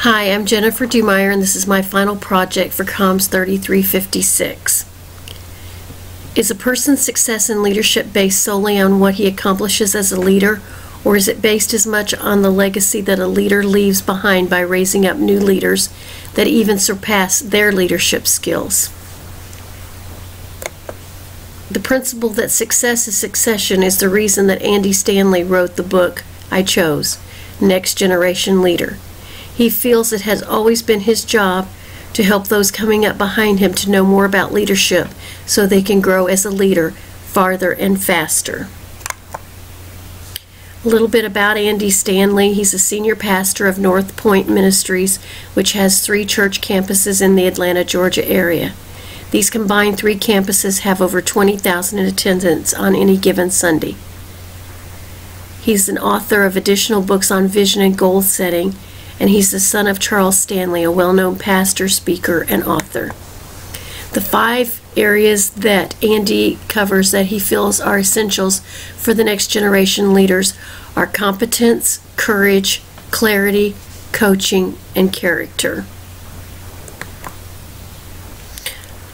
Hi, I'm Jenifer Dumire, and this is my final project for Comms 3356. Is a person's success in leadership based solely on what he accomplishes as a leader, or is it based as much on the legacy that a leader leaves behind by raising up new leaders that even surpass their leadership skills? The principle that success is succession is the reason that Andy Stanley wrote the book I chose, Next Generation Leader. He feels it has always been his job to help those coming up behind him to know more about leadership so they can grow as a leader farther and faster. A little bit about Andy Stanley. He's a senior pastor of North Point Ministries, which has 3 church campuses in the Atlanta, Georgia area. These combined 3 campuses have over 20,000 in attendance on any given Sunday. He's an author of additional books on vision and goal setting, and he's the son of Charles Stanley, a well-known pastor, speaker, and author. The 5 areas that Andy covers that he feels are essentials for the next generation leaders are competence, courage, clarity, coaching, and character.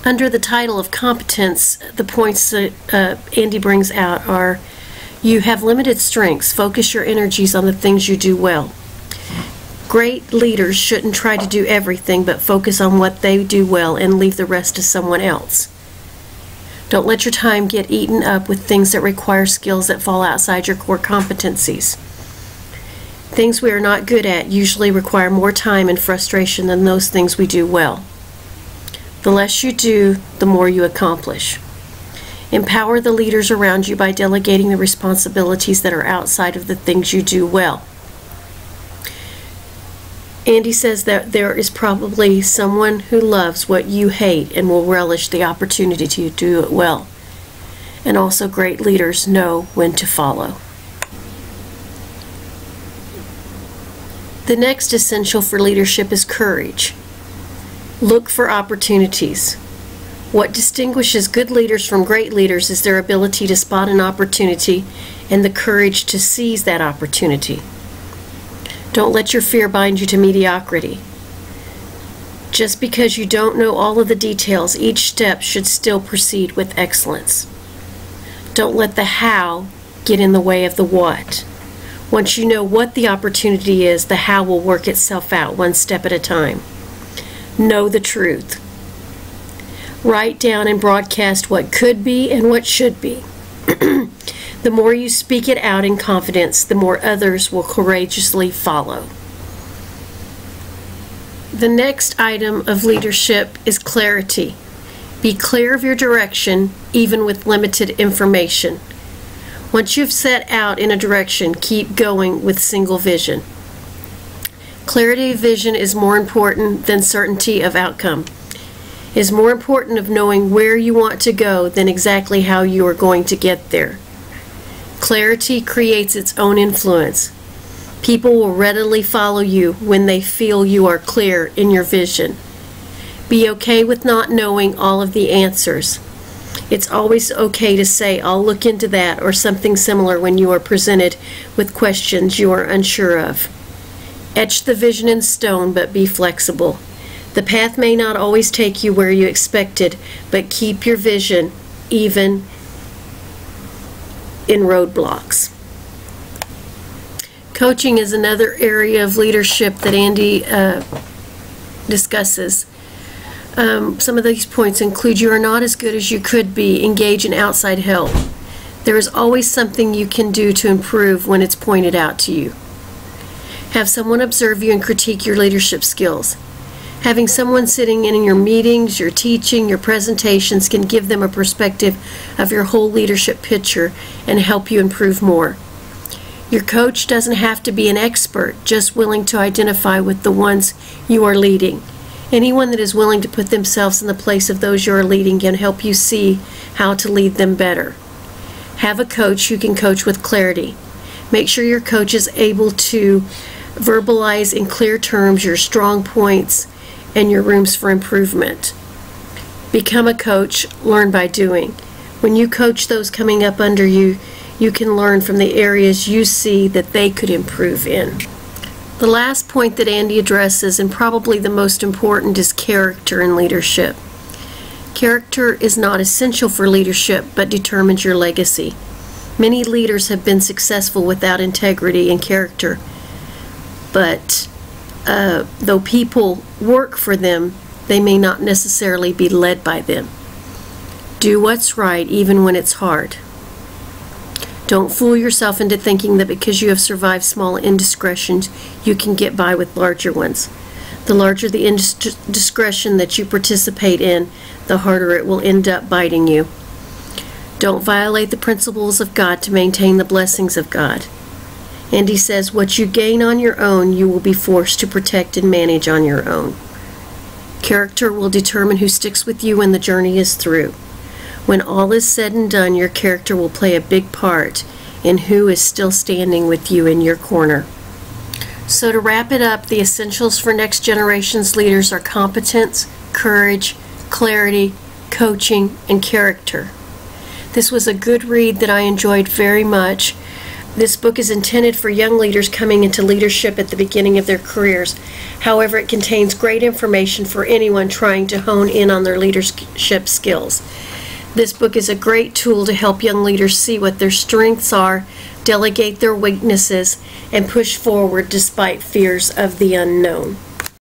Under the title of competence, the points that Andy brings out are: you have limited strengths. Focus your energies on the things you do well. Great leaders shouldn't try to do everything, but focus on what they do well and leave the rest to someone else. Don't let your time get eaten up with things that require skills that fall outside your core competencies. Things we are not good at usually require more time and frustration than those things we do well. The less you do, the more you accomplish. Empower the leaders around you by delegating the responsibilities that are outside of the things you do well. Andy says that there is probably someone who loves what you hate and will relish the opportunity to do it well. And also, great leaders know when to follow. The next essential for leadership is courage. Look for opportunities. What distinguishes good leaders from great leaders is their ability to spot an opportunity and the courage to seize that opportunity. Don't let your fear bind you to mediocrity. Just because you don't know all of the details, each step should still proceed with excellence. Don't let the how get in the way of the what. Once you know what the opportunity is, the how will work itself out one step at a time. Know the truth. Write down and broadcast what could be and what should be. The more you speak it out in confidence, the more others will courageously follow. The next item of leadership is clarity. Be clear of your direction, even with limited information. Once you've set out in a direction, keep going with single vision. Clarity of vision is more important than certainty of outcome. It is more important of knowing where you want to go than exactly how you are going to get there. Clarity creates its own influence. People will readily follow you when they feel you are clear in your vision. Be okay with not knowing all of the answers. It's always okay to say, "I'll look into that," or something similar when you are presented with questions you are unsure of. Etch the vision in stone, but be flexible. The path may not always take you where you expected, but keep your vision even in roadblocks. Coaching is another area of leadership that Andy discusses. Some of these points include: you are not as good as you could be. Engage in outside help. There is always something you can do to improve when it's pointed out to you. Have someone observe you and critique your leadership skills. Having someone sitting in your meetings, your teaching, your presentations can give them a perspective of your whole leadership picture and help you improve more. Your coach doesn't have to be an expert, just willing to identify with the ones you are leading. Anyone that is willing to put themselves in the place of those you are leading can help you see how to lead them better. Have a coach who can coach with clarity. Make sure your coach is able to verbalize in clear terms your strong points and your rooms for improvement. Become a coach. Learn by doing. When you coach those coming up under you, you can learn from the areas you see that they could improve in. The last point that Andy addresses, and probably the most important, is character in leadership. Character is not essential for leadership, but determines your legacy. Many leaders have been successful without integrity and character, but though people work for them, they may not necessarily be led by them. Do what's right even when it's hard. Don't fool yourself into thinking that because you have survived small indiscretions, you can get by with larger ones. The larger the indiscretion that you participate in, the harder it will end up biting you. Don't violate the principles of God to maintain the blessings of God. And he says, what you gain on your own, you will be forced to protect and manage on your own. Character will determine who sticks with you when the journey is through. When all is said and done, your character will play a big part in who is still standing with you in your corner. So to wrap it up, the essentials for next generation's leaders are competence, courage, clarity, coaching, and character. This was a good read that I enjoyed very much. This book is intended for young leaders coming into leadership at the beginning of their careers. However, it contains great information for anyone trying to hone in on their leadership skills. This book is a great tool to help young leaders see what their strengths are, delegate their weaknesses, and push forward despite fears of the unknown.